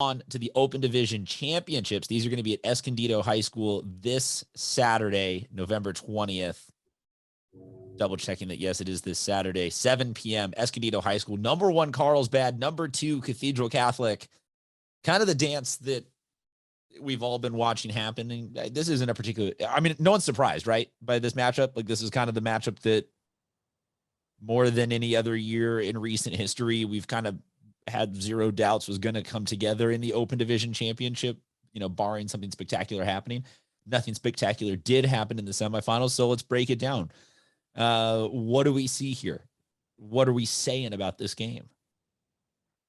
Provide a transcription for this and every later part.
On to the Open Division Championships. These are going to be at Escondido High School this Saturday, November 20th. Double checking that, yes, it is this Saturday, 7 p.m., Escondido High School. Number 1, Carlsbad. Number 2, Cathedral Catholic. Kind of the dance that we've all been watching happen. And this isn't a particular, I mean, no one's surprised, right, by this matchup. Like, this is kind of the matchup that more than any other year in recent history, we've kind of had zero doubts was going to come together in the Open Division Championship, barring something spectacular happening. Nothing spectacular did happen in the semifinals, so let's break it down. What do we see here? What are we saying about this game?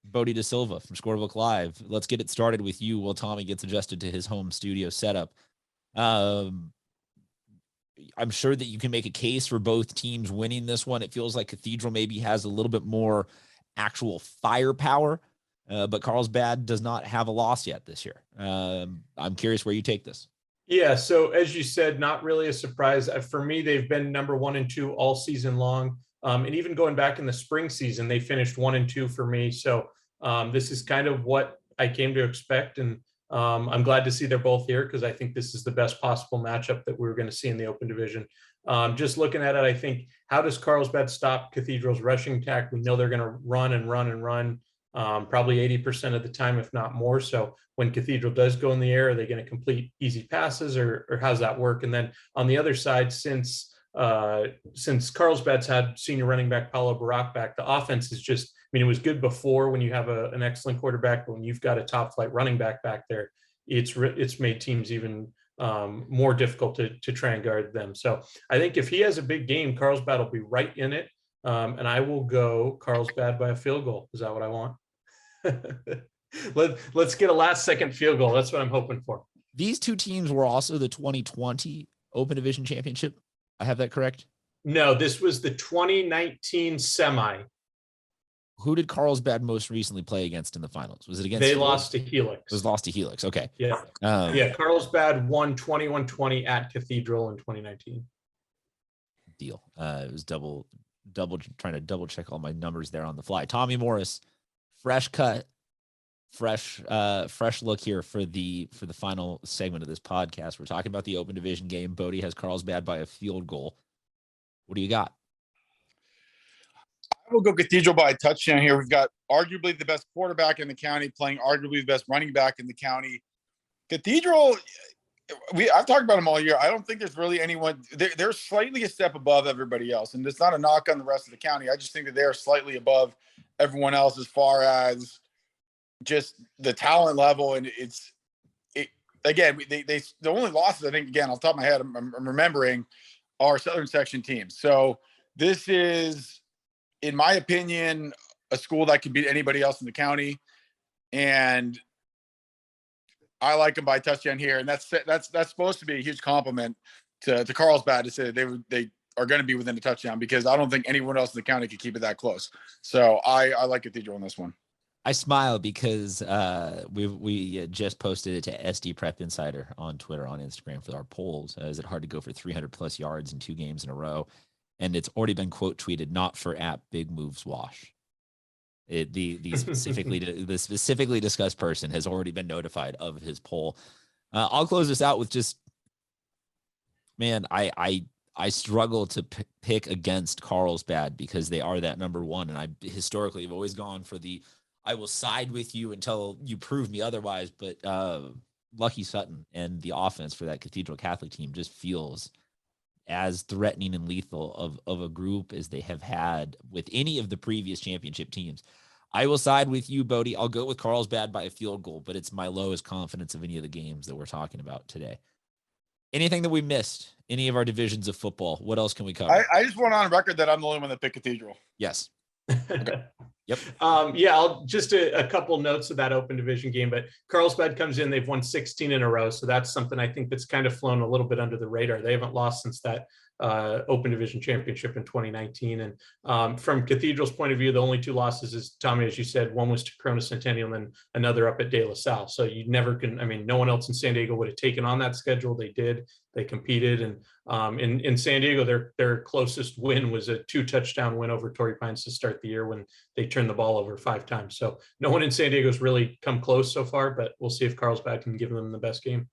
Bodie Da Silva from Scorebook Live. Let's get it started with you while Tommy gets adjusted to his home studio setup. I'm sure that you can make a case for both teams winning this one. It feels like Cathedral maybe has a little bit more actual firepower, but Carlsbad does not have a loss yet this year. I'm curious where you take this. Yeah, so as you said, not really a surprise. For me, they've been number 1 and 2 all season long. And even going back in the spring season, they finished 1 and 2 for me. So this is kind of what I came to expect. And I'm glad to see they're both here because I think this is the best possible matchup that we're going to see in the Open Division. Just looking at it, I think, how does Carlsbad stop Cathedral's rushing attack? We know they're going to run and run and run probably 80% of the time, if not more. So when Cathedral does go in the air, are they going to complete easy passes or how's that work? And then on the other side, since Carlsbad's had senior running back Paulo Barak back, the offense is just, I mean, it was good before when you have an excellent quarterback, but when you've got a top flight running back there, it's made teams even more difficult to try and guard them. So I think if he has a big game, Carlsbad will be right in it. And I will go Carlsbad by a field goal. Is that what I want? Let's get a last second field goal. That's what I'm hoping for. These two teams were also the 2020 Open Division Championship. I have that correct? No, this was the 2019 semi. Who did Carlsbad most recently play against in the finals? Was it against? They lost to Helix. It was lost to Helix. Okay. Yeah. Yeah. Carlsbad won 21-20 at Cathedral in 2019. Deal. It was trying to double check all my numbers there on the fly. Tommy Morris, fresh cut, fresh look here for the final segment of this podcast. We're talking about the Open Division game. Bodie has Carlsbad by a field goal. What do you got? I will go Cathedral by a touchdown here. We've got arguably the best quarterback in the county playing arguably the best running back in the county. Cathedral, I've talked about them all year. I don't think there's really anyone. They're slightly a step above everybody else, and it's not a knock on the rest of the county. I just think that they're slightly above everyone else as far as just the talent level. And again, the only losses, I think, again, off the top of my head, I'm remembering, are Southern Section teams. So this is, in my opinion, a school that could beat anybody else in the county. And I like them by a touchdown here. And that's supposed to be a huge compliment to Carlsbad to say that they are going to be within a touchdown, because I don't think anyone else in the county could keep it that close. So I like Cathedral in this one. I smile because we just posted it to SD Prep Insider on Twitter, on Instagram for our polls. Is it hard to go for 300 plus yards in 2 games in a row? And it's already been quote tweeted, not for app Big Moves Wash. The specifically discussed person has already been notified of his poll. I'll close this out with just, man, I struggle to pick against Carlsbad because they are that number 1. And I historically have always gone for I will side with you until you prove me otherwise. But Lucky Sutton and the offense for that Cathedral Catholic team just feels as threatening and lethal of a group as they have had with any of the previous championship teams. I will side with you, Bodie. I'll go with Carlsbad by a field goal, but it's my lowest confidence of any of the games that we're talking about today. Anything that we missed? Any of our divisions of football? What else can we cover? I just want on record that I'm the only one that picked Cathedral. Yes. Okay. Yep. Yeah, I'll just a couple notes of that Open Division game, but Carlsbad comes in, they've won 16 in a row. So that's something I think that's kind of flown a little bit under the radar. They haven't lost since that Open Division championship in 2019. And from Cathedral's point of view, the only 2 losses is, Tommy, as you said, one was to Corona Centennial and then another up at De La Salle. So you never can, I mean, no one else in San Diego would have taken on that schedule. They did, they competed. And in San Diego, their closest win was a 2-touchdown win over Torrey Pines to start the year when they turned the ball over 5 times. So no one in San Diego's really come close so far, but we'll see if Carlsbad can give them the best game.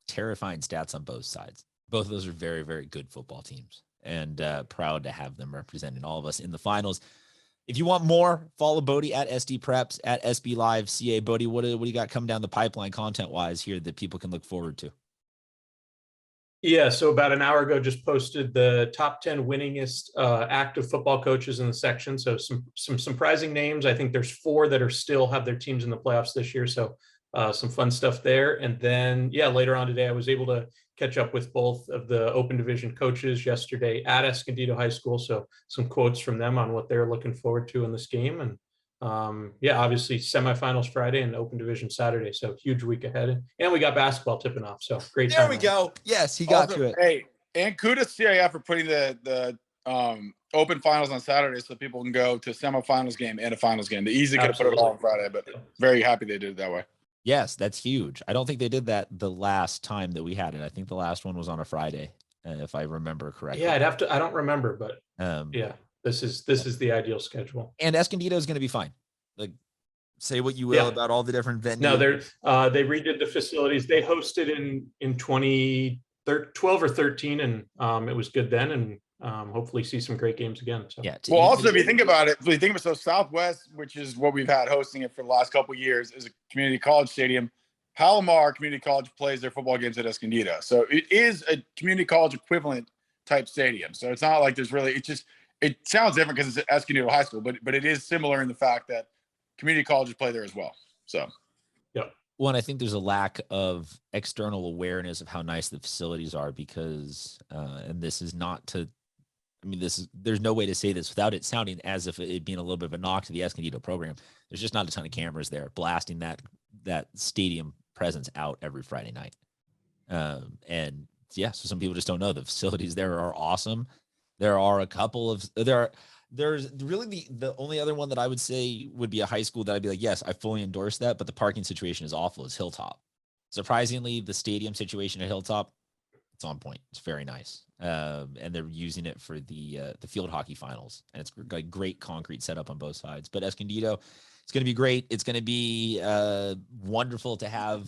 Terrifying stats on both sides. Both of those are very, very good football teams, and proud to have them representing all of us in the finals. If you want more, follow Bodie at SD Preps, at SB Live CA. Bodie, what do you got coming down the pipeline content-wise here that people can look forward to? Yeah, so about an hour ago, just posted the top 10 winningest active football coaches in the section. So some surprising names. I think there's 4 that are still have their teams in the playoffs this year. So some fun stuff there. And then, yeah, later on today, I was able to catch up with both of the Open Division coaches yesterday at Escondido High School. So some quotes from them on what they're looking forward to in this game. And yeah, obviously semifinals Friday and Open Division Saturday. So huge week ahead. And we got basketball tipping off. So great time. There we go. Yes, he got to it. Hey, and kudos to CIF for putting the Open finals on Saturday so people can go to a semifinals game and a finals game. They easily could have put it all on Friday, but very happy they did it that way. Yes, that's huge. I don't think they did that the last time that we had it. I think the last one was on a Friday, if I remember correctly. Yeah, I don't remember, but yeah, this is the ideal schedule. And Escondido is going to be fine. Like, say what you will about all the different venues. No, they redid the facilities. They hosted in 2012 or 13, and it was good then. And hopefully see some great games again. So. Yeah. Well, also, if you think about it, so Southwest, which is what we've had hosting it for the last couple of years, is a community college stadium. Palomar Community College plays their football games at Escondido. So it is a community college equivalent type stadium. So it's not like there's really, it sounds different because it's at Escondido High School, but it is similar in the fact that community colleges play there as well. So, yeah. One, I think there's a lack of external awareness of how nice the facilities are because, and this is not to, I mean, there's no way to say this without it sounding as if it being a little bit of a knock to the Escondido program. There's just not a ton of cameras there blasting that stadium presence out every Friday night. And yeah, so some people just don't know the facilities there are awesome. There are a couple of, there's really the only other one that I would say would be a high school that I'd be like, yes, I fully endorse that, but the parking situation is awful, is Hilltop. Surprisingly, the stadium situation at Hilltop, it's on point. It's very nice. And they're using it for the field hockey finals. And it's like great concrete setup on both sides. But Escondido, it's going to be great. It's going to be wonderful to have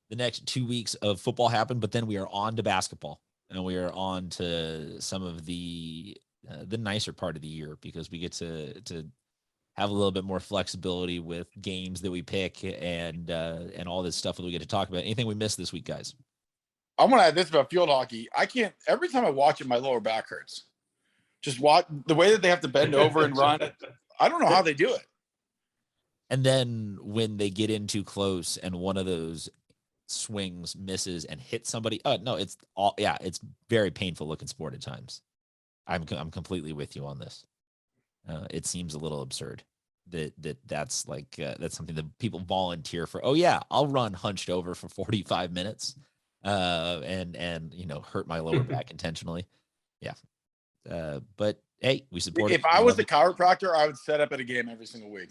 the next 2 weeks of football happen, but then we are on to basketball and we are on to some of the nicer part of the year because we get to have a little bit more flexibility with games that we pick and all this stuff that we get to talk about. Anything we missed this week, guys? I'm going to add this about field hockey. I can't, every time I watch it, my lower back hurts. Just watch the way that they have to bend over and run. I don't know how they do it. And then when they get in too close and one of those swings misses and hits somebody, no, it's very painful looking sport at times. I'm completely with you on this. It seems a little absurd that's like, that's something that people volunteer for. Oh yeah, I'll run hunched over for 45 minutes. And hurt my lower back intentionally. Yeah. But hey, we support it. If I was a chiropractor, I would set up at a game every single week.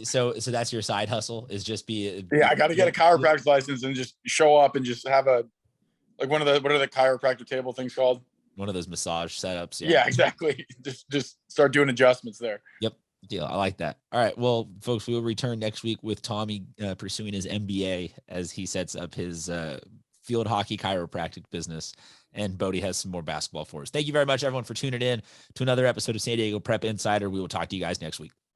So that's your side hustle is just be. Yeah, I got to get a chiropractic license and just show up and just have what are the chiropractor table things called? One of those massage setups. Yeah, exactly. Just start doing adjustments there. Yep. Deal. I like that. All right. Well, folks, we will return next week with Tommy pursuing his MBA as he sets up his field hockey chiropractic business. And Bodie has some more basketball for us. Thank you very much, everyone, for tuning in to another episode of San Diego Prep Insider. We will talk to you guys next week.